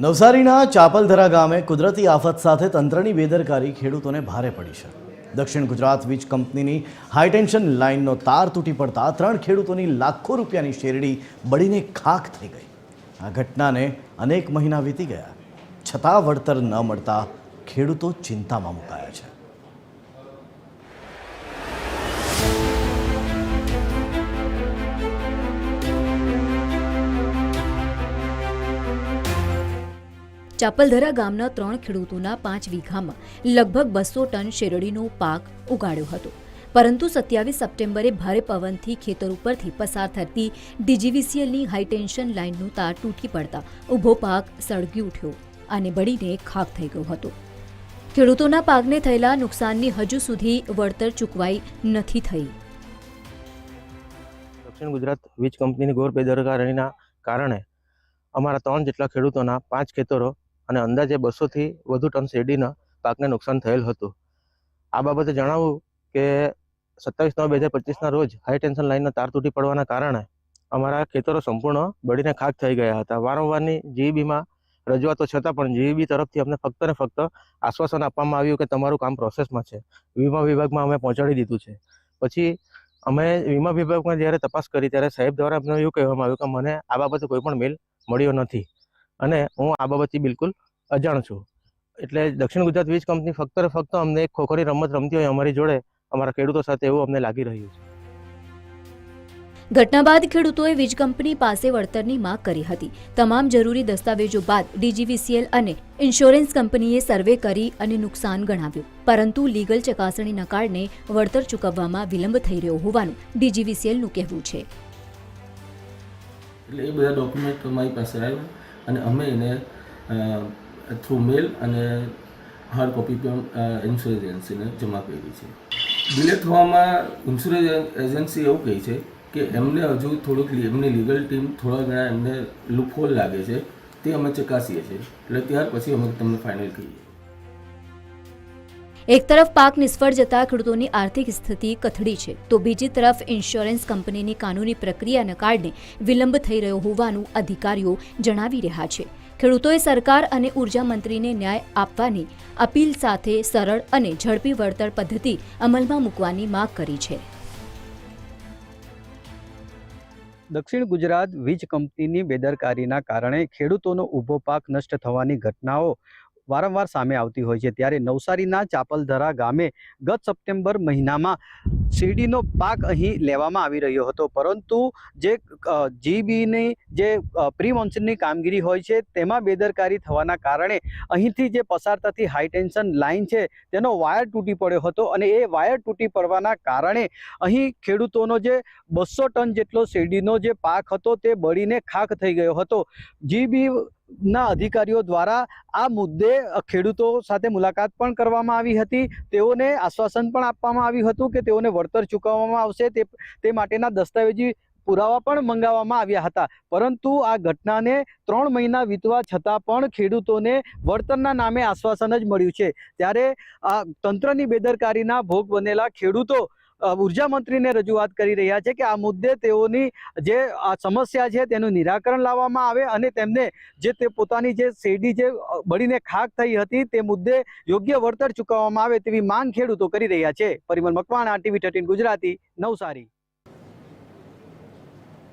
નવસારીના ચાપલધરા ગામે કુદરતી આફત સાથે તંત્રની બેદરકારી ખેડૂતોને ભારે પડી છે। દક્ષિણ ગુજરાત વીજ કંપનીની હાઈટેન્શન લાઇનનો તાર તૂટી પડતા 3 ખેડૂતોની લાખો રૂપિયાની શેરડી બળીને ખાખ થઈ ગઈ। આ ઘટનાને અનેક મહિના વીતી ગયા છતાં વળતર ન મળતા ખેડૂતો ચિંતામાં મુકાયા છે। ચાપલધરા ગામના 3 ખેડૂતોના 5 વીઘામાં લગભગ 200 ટન શેરડીનો પાક ઉગાડ્યો હતો, પરંતુ 27 સપ્ટેમ્બરે ભારે પવનથી ખેતર ઉપરથી પસાર થતી ડીજીવીસીએલની હાઈટેન્શન લાઇનનું તાર તૂટી પડતા ઊભો પાક સળગી ઉઠ્યો અને બળીને ખાખ થઈ ગયો હતો। ખેડૂતોના પાકને થયેલા નુકસાનની હજુ સુધી વળતર ચૂકવાઈ નથી થઈ। દક્ષિણ ગુજરાત વીજ કંપનીની ઘોર બેદરકારીના કારણે અમારા 3 જેટલા ખેડૂતોના 5 ખેતરો અને અંદાજે 200 થી વધુ ટન શેરડીના પાકને નુકસાન થયેલ હતું। આ બાબતે જણાવું કે 27/9/2025ના રોજ હાઈ ટેન્શન લાઇનના તાર તૂટી પડવાના કારણે અમારા ખેતરો સંપૂર્ણ બળીને ખાખ થઈ ગયા હતા। વારંવારની જીઈબીમાં રજૂઆતો છતાં પણ જીઈબી તરફથી અમને ફક્ત ને ફક્ત આશ્વાસન આપવામાં આવ્યું કે તમારું કામ પ્રોસેસમાં છે, વીમા વિભાગમાં અમે પહોંચાડી દીધું છે। પછી અમે વીમા વિભાગમાં જ્યારે તપાસ કરી ત્યારે સાહેબ દ્વારા અમને એવું કહેવામાં આવ્યું કે મને આ બાબતે કોઈ પણ મેલ મળ્યો નથી અને હું આ બાબતથી બિલકુલ અજાણ છું। એટલે દક્ષિણ ગુજરાત વીજ કંપની ફક્ત ને ફક્ત અમને એક ખોખરી રમત રમતી હોય અમારી જોડે અમારા ખેડૂતો સાથે એવું અમને લાગી રહ્યું છે। ઘટના બાદ ખેડૂતોએ વીજ કંપની પાસે વળતરની માંગ કરી હતી। તમામ જરૂરી દસ્તાવેજો બાદ ડીજીવીસીએલ અને ઇન્સ્યોરન્સ કંપનીએ સર્વે કરી અને નુકસાન ગણાવ્યું, પરંતુ લીગલ ચકાસણીના કારણે વળતર ચૂકવવામાં વિલંબ થઈ રહ્યો હોવાનું ડીજીવીસીએલનું કહેવું છે। એટલે એ બધા ડોક્યુમેન્ટ અમારી પાસે આવ્યા અને અમે એને થ્રુ મેલ અને હાર્ડ કોપી પણ ઇન્સ્યોરન્સ એજન્સીને જમા કરી છે। ડિલે થવામાં ઇન્સ્યોરન્સ એજન્સી એવું કહે છે કે એમને હજુ થોડુંક એમની લીગલ ટીમ થોડા ઘણા એમને લૂપહોલ લાગે છે, તે અમે ચકાસીએ છીએ, એટલે ત્યાર પછી અમે તમને ફાઇનલ કહીએ। એક તરફ પાક નિષ્ફળ જતા ખેડૂતોની આર્થિક સ્થિતિ કથળી છે, તો બીજી તરફ ઇન્સ્યોરન્સ કંપનીની કાનૂની પ્રક્રિયાના કારણે વિલંબ થઈ રહ્યો હોવાનું અધિકારીઓ જણાવી રહ્યા છે। ખેડૂતોએ સરકાર અને ઉર્જા મંત્રીને ન્યાય આપવાની અપીલ સાથે સરળ અને ઝડપી વળતર પદ્ધતિ અમલમાં મૂકવાની માંગ કરી છે। દક્ષિણ ગુજરાત વીજ કંપનીની બેદરકારીના કારણે ખેડૂતોનો ઊભો પાક નષ્ટ થવાની ઘટનાઓ વારંવાર સામે આવતી હોય છે। ત્યારે નવસારીના ચાપલધરા ગામે ગત સપ્ટેમ્બર મહિનામાં શેરડીનો પાક અહીં લેવામાં આવી રહ્યો હતો, પરંતુ જે જીબીની જે પ્રી મોન્સૂનની કામગીરી હોય છે તેમાં બેદરકારી થવાના કારણે અહીંથી જે પસાર થતી હાઈ ટેન્શન લાઇન છે તેનો વાયર તૂટી પડ્યો હતો અને એ વાયર તૂટી પડવાના કારણે અહીં ખેડૂતોનો જે 200 ટન જેટલો શેરડીનો જે પાક હતો તે બળીને ખાખ થઈ ગયો હતો। જીબી ના અધિકારીઓ દ્વારા આ મુદ્દે ખેડૂતો સાથે મુલાકાત પણ કરવામાં આવી હતી। તેઓને આશ્વાસન પણ આપવામાં આવ્યું હતું કે તેઓને વળતર ચૂકવવામાં આવશે, તે માટેના દસ્તાવેજી પુરાવા પણ મંગાવવામાં આવ્યા હતા, પરંતુ આ ઘટનાને 3 મહિના વીતવા છતાં પણ ખેડૂતોને વળતરના નામે આશ્વાસન જ મળ્યું છે। ત્યારે આ તંત્રની બેદરકારીના ભોગ બનેલા ખેડૂતો ઉર્જા મંત્રીને રજૂઆત કરી રહ્યા છે કે આ મુદ્દે તેઓની જે આ સમસ્યા છે તેનું નિરાકરણ લાવવામાં આવે અને તેમને જે તે પોતાની જે શેરડી જે બળીને ખાખ થઈ હતી તે મુદ્દે યોગ્ય વળતર ચૂકવવામાં આવે તેવી માંગ ખેડૂતો કરી રહ્યા છે। પરિમલ મકવાણા, TV 13 ગુજરાતી, નવસારી।